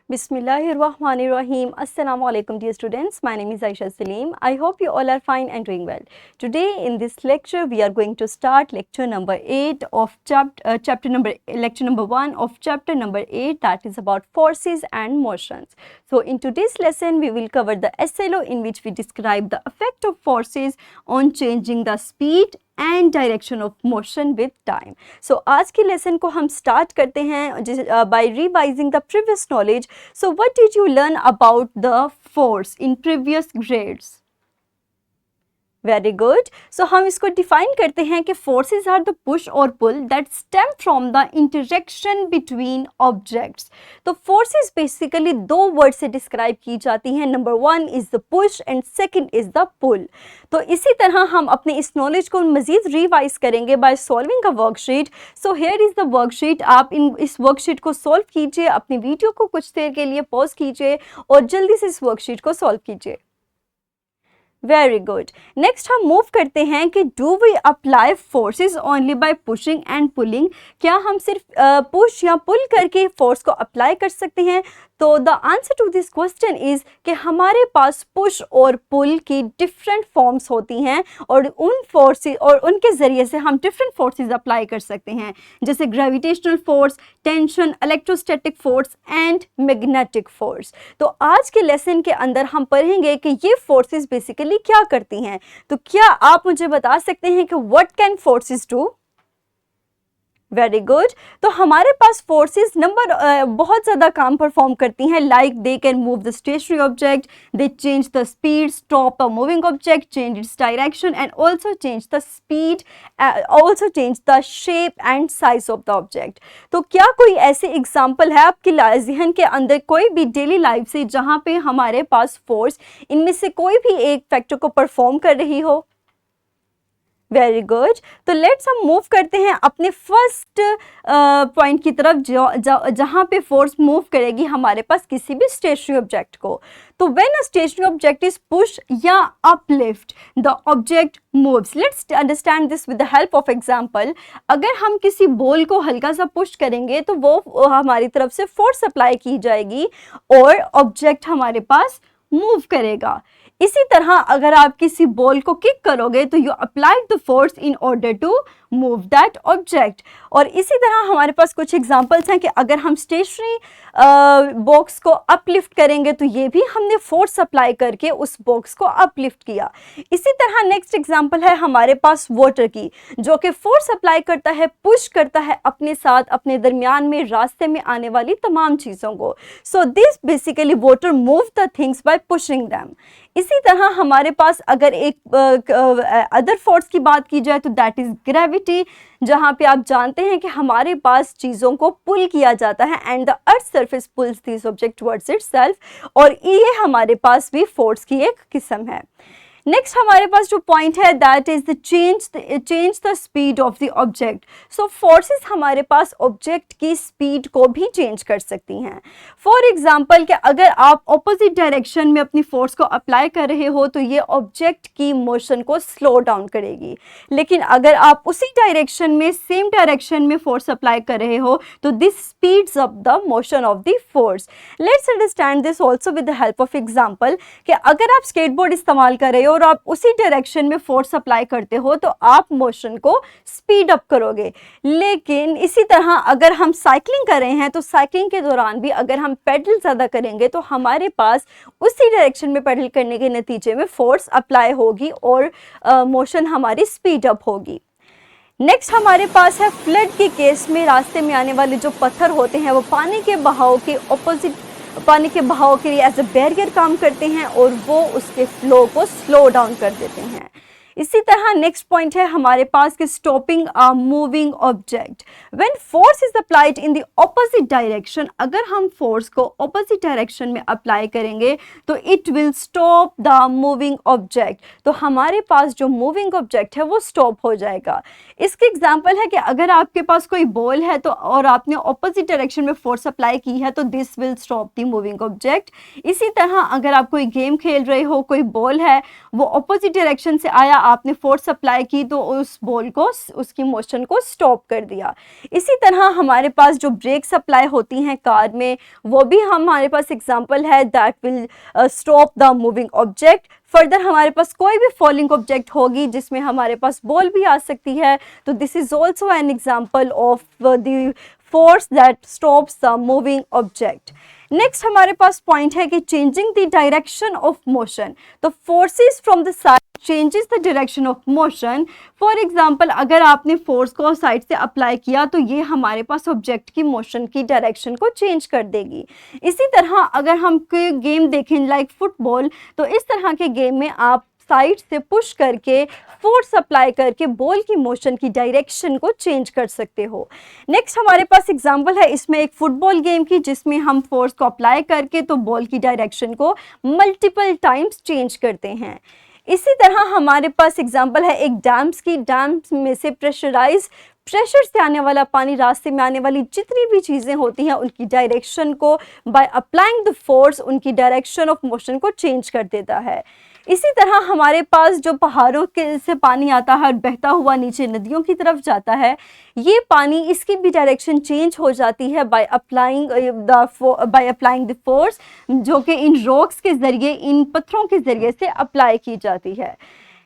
Bismillahirrahmanirrahim. Assalamu alaikum dear students. My name is Aisha Salim. I hope you all are fine and doing well. Today in this lecture we are going to start lecture number 8 of lecture number 1 of chapter number 8, that is about forces and motions. So in today's lesson we will cover the SLO in which we describe the effect of forces on changing the speed and direction of motion with time. So आज के lesson को हम start करते हैं by revising the previous knowledge. So what did you learn about the force in previous grades? Very good. So हम इसको define करते हैं कि फोर्सेस आर द पुश और pull that stem from the interaction between objects. तो forces basically दो word से describe की जाती हैं. Number 1 is the push and second is the pull. तो इसी तरह हम अपने इस नॉलेज को मजीद रिवाइज करेंगे by solving a worksheet. So here is the worksheet. आप इस वर्कशीट को सॉल्व कीजिए, अपनी वीडियो को कुछ देर के लिए पॉज कीजिए और जल्दी से इस वर्कशीट को सॉल्व कीजिए. Very good. नेक्स्ट हम मूव करते हैं कि do we apply forces only by pushing and pulling. क्या हम सिर्फ पुश या पुल करके फोर्स को अप्लाई कर सकते हैं? तो the answer to this question is कि हमारे पास पुश और पुल की डिफरेंट फॉर्म्स होती हैं और उन फोर्सेस और उनके ज़रिए से हम डिफरेंट फोर्सेस अप्लाई कर सकते हैं, जैसे gravitational force, tension, electrostatic force and magnetic force. तो आज के लेसन के अंदर हम पढ़ेंगे कि ये फोर्सेस बेसिकली क्या करती हैं. तो क्या आप मुझे बता सकते हैं कि what can forces do? Very good. तो हमारे पास फोर्सेस बहुत ज़्यादा काम परफॉर्म करती हैं. Like they can move the stationary object, they change the speed, stop a moving object, change its direction and also change the speed, also change the shape and size of the object. तो क्या कोई ऐसे example है आपके जहन के अंदर कोई भी डेली लाइफ से जहाँ पे हमारे पास फोर्स इनमें से कोई भी एक फैक्टर को परफॉर्म कर रही हो? Very good. तो लेट्स हम मूव करते हैं अपने फर्स्ट पॉइंट की तरफ जहाँ पे फोर्स मूव करेगी हमारे पास किसी भी स्टेशनरी ऑब्जेक्ट को. तो when a stationary object is push या uplift the object moves. Let's understand this with the help of example. अगर हम किसी बॉल को हल्का सा पुश करेंगे तो वो हमारी तरफ से फोर्स अप्लाई की जाएगी और ऑब्जेक्ट हमारे पास मूव करेगा. इसी तरह अगर आप किसी बॉल को किक करोगे तो you applied the force in order to move that object. और इसी तरह हमारे पास कुछ एग्जांपल्स हैं कि अगर हम स्टेशनरी बॉक्स को अपलिफ्ट करेंगे तो ये भी हमने फोर्स अप्लाई करके उस बॉक्स को अपलिफ्ट किया. इसी तरह नेक्स्ट एग्जांपल है हमारे पास वाटर की, जो कि फोर्स अप्लाई करता है, पुश करता है अपने साथ अपने दरमियान में रास्ते में आने वाली तमाम चीज़ों को. So this basically water move the things by pushing them. इसी तरह हमारे पास अगर एक अदर फोर्स की बात की जाए तो दैट इज ग्रेविटी, जहाँ पे आप जानते हैं कि हमारे पास चीज़ों को पुल किया जाता है and the earth surface pulls this object towards itself. और ये हमारे पास भी फोर्स की एक किस्म है. नेक्स्ट हमारे पास जो पॉइंट है that is the change the speed of the object. So forces हमारे पास ऑब्जेक्ट की स्पीड को भी चेंज कर सकती हैं. फॉर एग्जांपल कि अगर आप ऑपोजिट डायरेक्शन में अपनी फोर्स को अप्लाई कर रहे हो तो ये ऑब्जेक्ट की मोशन को स्लो डाउन करेगी. लेकिन अगर आप उसी डायरेक्शन में सेम डायरेक्शन में फोर्स अप्लाई कर रहे हो तो this speeds up the motion of the force. Let's understand this also with the help of example कि अगर आप स्केटबोर्ड इस्तेमाल कर रहे हो और आप उसी डायरेक्शन में फोर्स अप्लाई करते हो तो आप मोशन को स्पीड अप करोगे. लेकिन इसी तरह अगर हम साइकिलिंग कर रहे हैं तो साइकिलिंग के दौरान भी अगर हम पेडल ज़्यादा करेंगे तो हमारे पास उसी डायरेक्शन में पेडल करने के नतीजे में फोर्स अप्लाई होगी और मोशन हमारी स्पीड अप होगी. नेक्स्ट हमारे पास है फ्लड के केस में रास्ते में आने वाले जो पत्थर होते हैं वो पानी के बहाव के लिए एज अ बैरियर काम करते हैं और वो उसके फ्लो को स्लो डाउन कर देते हैं. इसी तरह नेक्स्ट पॉइंट है हमारे पास कि stopping a moving object. When force is applied in the opposite direction, अगर हम फोर्स को ऑपोजिट डायरेक्शन में अप्लाई करेंगे तो it will stop the moving object. तो हमारे पास जो मूविंग ऑब्जेक्ट है वो स्टॉप हो जाएगा. इसके एग्जांपल है कि अगर आपके पास कोई बॉल है तो और आपने ऑपोजिट डायरेक्शन में फोर्स अप्लाई की है तो this will stop the moving object. इसी तरह अगर आप कोई गेम खेल रहे हो, कोई बॉल है वो ऑपोजिट डायरेक्शन से आया, आपने फोर्स अप्लाई की तो उस बॉल को, उसकी मोशन को स्टॉप कर दिया। इसी तरह हमारे पास जो ब्रेक्स अप्लाई होती हैं कार में, वो भी हमारे पास एग्जांपल है that will stop the moving object. Further हमारे पास कोई भी फॉलिंग ऑब्जेक्ट होगी जिसमें हमारे पास बॉल भी आ सकती है, तो this is also an example of the force that stops the moving object. Next हमारे पास पॉइंट है कि changing the direction of motion, तो forces from the side changes the direction of motion. For example अगर आपने force को side से apply किया तो ये हमारे पास ऑब्जेक्ट की मोशन की डायरेक्शन को चेंज कर देगी। इसी तरह अगर हम कोई गेम देखें लाइक फुटबॉल, तो इस तरह के गेम में आप साइड से पुश करके फोर्स अप्लाई करके बॉल की मोशन की डायरेक्शन को चेंज कर सकते हो। नेक्स्ट हमारे पास एग्जांपल है इसमें एक फुटबॉल गेम की, जिसमें हम फोर्स को अप्लाई करके तो बॉल की डायरेक्शन को मल्टीपल टाइम्स चेंज करते हैं। इसी तरह हमारे पास एग्जांपल है एक डैम्स की। डैम्स में से प्रेशर से आने वाला पानी, रास्ते में आने वाली जितनी भी चीज़ें होती हैं उनकी डायरेक्शन को बाय अप्लाइंग द फोर्स उनकी डायरेक्शन ऑफ मोशन को चेंज कर देता है। इसी तरह हमारे पास जो पहाड़ों के से पानी आता है और बहता हुआ नीचे नदियों की तरफ जाता है, ये पानी इसकी भी डायरेक्शन चेंज हो जाती है बाय अप्लाइंग द फोर्स, जो कि इन रॉक्स के ज़रिए, इन पत्थरों के ज़रिए से अप्लाई की जाती है।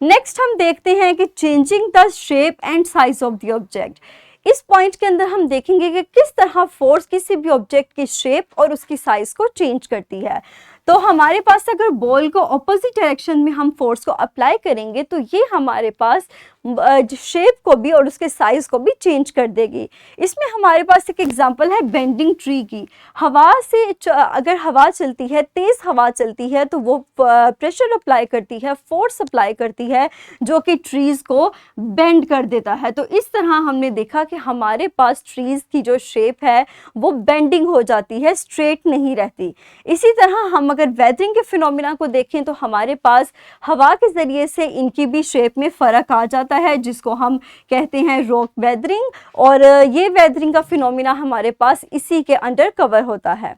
नेक्स्ट हम देखते हैं कि changing the shape and size of the object. इस पॉइंट के अंदर हम देखेंगे कि किस तरह फोर्स किसी भी ऑब्जेक्ट की शेप और उसकी साइज को चेंज करती है। तो हमारे पास अगर बॉल को ऑपोजिट डायरेक्शन में हम फोर्स को अप्लाई करेंगे तो ये हमारे पास शेप को भी और उसके साइज को भी चेंज कर देगी। इसमें हमारे पास एक एग्जांपल है बेंडिंग ट्री की। हवा से अगर हवा चलती है, तेज हवा चलती है, तो वो प्रेशर अप्लाई करती है, फोर्स अप्लाई करती है, जो कि ट्रीज को बेंड कर देता है। तो इस तरह हमने देखा कि हमारे पास ट्रीज की जो शेप है वो बेंडिंग हो जाती है, स्ट्रेट नहीं रहती। इसी तरह हम अगर वेदरिंग के फिनोमिना को देखें तो हमारे पास हवा के ज़रिए से इनकी भी शेप में फ़र्क आ जाता है, जिसको हम कहते हैं रॉक वेदरिंग, और ये वेदरिंग का फिनोमिना हमारे पास इसी के अंडर कवर होता है।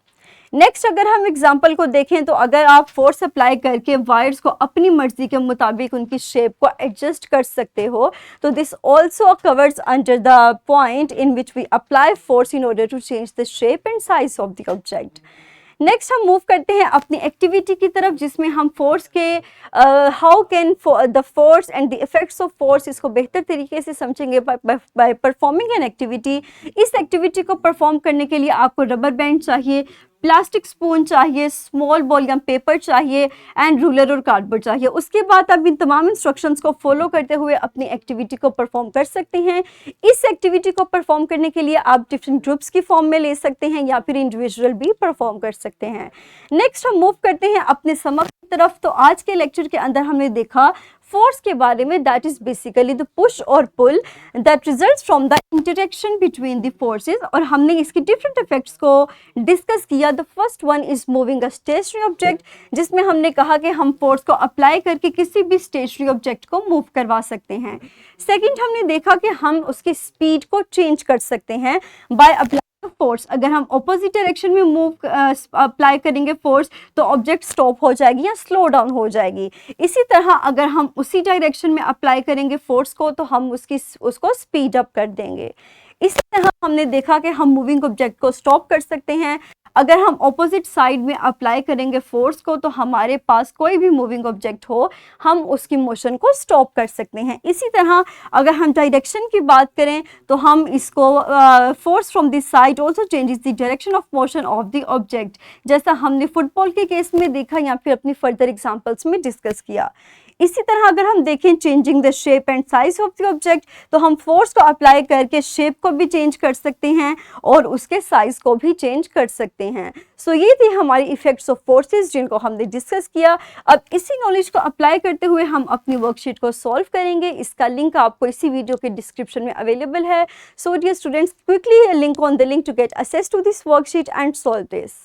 नेक्स्ट अगर हम एग्जांपल को देखें तो अगर आप फोर्स अप्लाई करके वायर्स को अपनी मर्जी के मुताबिक उनकी शेप को एडजस्ट कर सकते हो, तो this also covers under the point in which we apply force in order to change the shape and size of the object. Next हम मूव करते हैं अपनी एक्टिविटी की तरफ, जिसमें हम फोर्स के how can the force and the effects of force, इसको बेहतर तरीके से समझेंगे बाय परफॉर्मिंग एन एक्टिविटी। इस एक्टिविटी को परफॉर्म करने के लिए आपको रबर बैंड चाहिए, प्लास्टिक स्पून चाहिए, स्मॉल बॉल या पेपर चाहिए, एंड रूलर और कार्डबोर्ड चाहिए। उसके बाद आप इन तमाम इंस्ट्रक्शंस को फॉलो करते हुए अपनी एक्टिविटी को परफॉर्म कर सकते हैं। इस एक्टिविटी को परफॉर्म करने के लिए आप डिफरेंट ग्रुप्स की फॉर्म में ले सकते हैं या फिर इंडिविजुअल भी परफॉर्म कर सकते हैं। नेक्स्ट हम मूव करते हैं अपने समक की तरफ। तो आज के लेक्चर के अंदर हमने देखा फोर्स के बारे में, that is basically the push और pull that results from the interaction between the forces, और हमने इसकी डिफरेंट इफेक्ट्स को डिस्कस किया। The first one is moving a stationary object, जिसमें हमने कहा कि हम फोर्स को अप्लाई करके किसी भी स्टेशनरी ऑब्जेक्ट को मूव करवा सकते हैं। सेकंड हमने देखा कि हम उसकी स्पीड को चेंज कर सकते हैं बाय अप्लाई फोर्स। अगर हम ऑपोजिट डायरेक्शन में मूव अप्लाई करेंगे फोर्स तो ऑब्जेक्ट स्टॉप हो जाएगी या स्लो डाउन हो जाएगी। इसी तरह अगर हम उसी डायरेक्शन में अप्लाई करेंगे फोर्स को तो हम उसको स्पीड अप कर देंगे। इसी तरह हमने देखा कि हम मूविंग ऑब्जेक्ट को स्टॉप कर सकते हैं। अगर हम ऑपोजिट साइड में अप्लाई करेंगे फोर्स को तो हमारे पास कोई भी मूविंग ऑब्जेक्ट हो, हम उसकी मोशन को स्टॉप कर सकते हैं। इसी तरह अगर हम डायरेक्शन की बात करें तो हम इसको force from this side also changes the direction of motion of the object, जैसा हमने फुटबॉल के केस में देखा या फिर अपनी फर्दर एग्जाम्पल्स में डिस्कस किया। इसी तरह अगर हम देखें changing the shape and size of the object, तो हम फोर्स को अप्लाई करके शेप को भी चेंज कर सकते हैं और उसके साइज को भी चेंज कर सकते हैं। सो ये थी हमारी इफेक्ट्स ऑफ फोर्सेस जिनको हमने डिस्कस किया। अब इसी नॉलेज को अप्लाई करते हुए हम अपनी वर्कशीट को सॉल्व करेंगे। इसका लिंक आपको इसी वीडियो के डिस्क्रिप्शन में अवेलेबल है। So dear students, quickly link on the link to get access to this worksheet and solve this।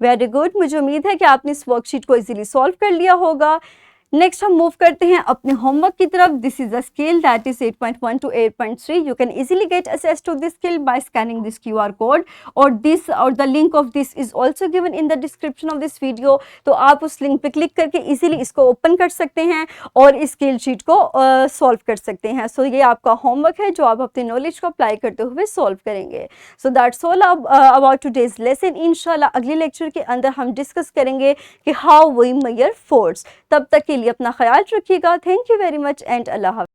Very good, मुझे उम्मीद है कि आपने इस वर्कशीट को इजीली सॉल्व कर लिया होगा। नेक्स्ट हम मूव करते हैं अपने होमवर्क की तरफ. This is a skill that is 8.1 to 8.3. You can easily get access to this skill by scanning this QR code, or the link of this is also given in the description of this video. तो आप उस link पे click करके easily इसको open कर सकते हैं और इस स्किल शीट को सॉल्व कर सकते हैं. सो ये आपका होमवर्क है जो आप अपनी नॉलेज को अप्लाई करते हुए सॉल्व करेंगे. So that's all about today's lesson. इंशाल्लाह अगले लेक्चर के अंदर हम डिस्कस करेंगे कि हाउ वी मेजर फोर्स. तब तक के लिए अपना ख्याल रखिएगा. Thank you very much and अल्लाह हाफ़िज़.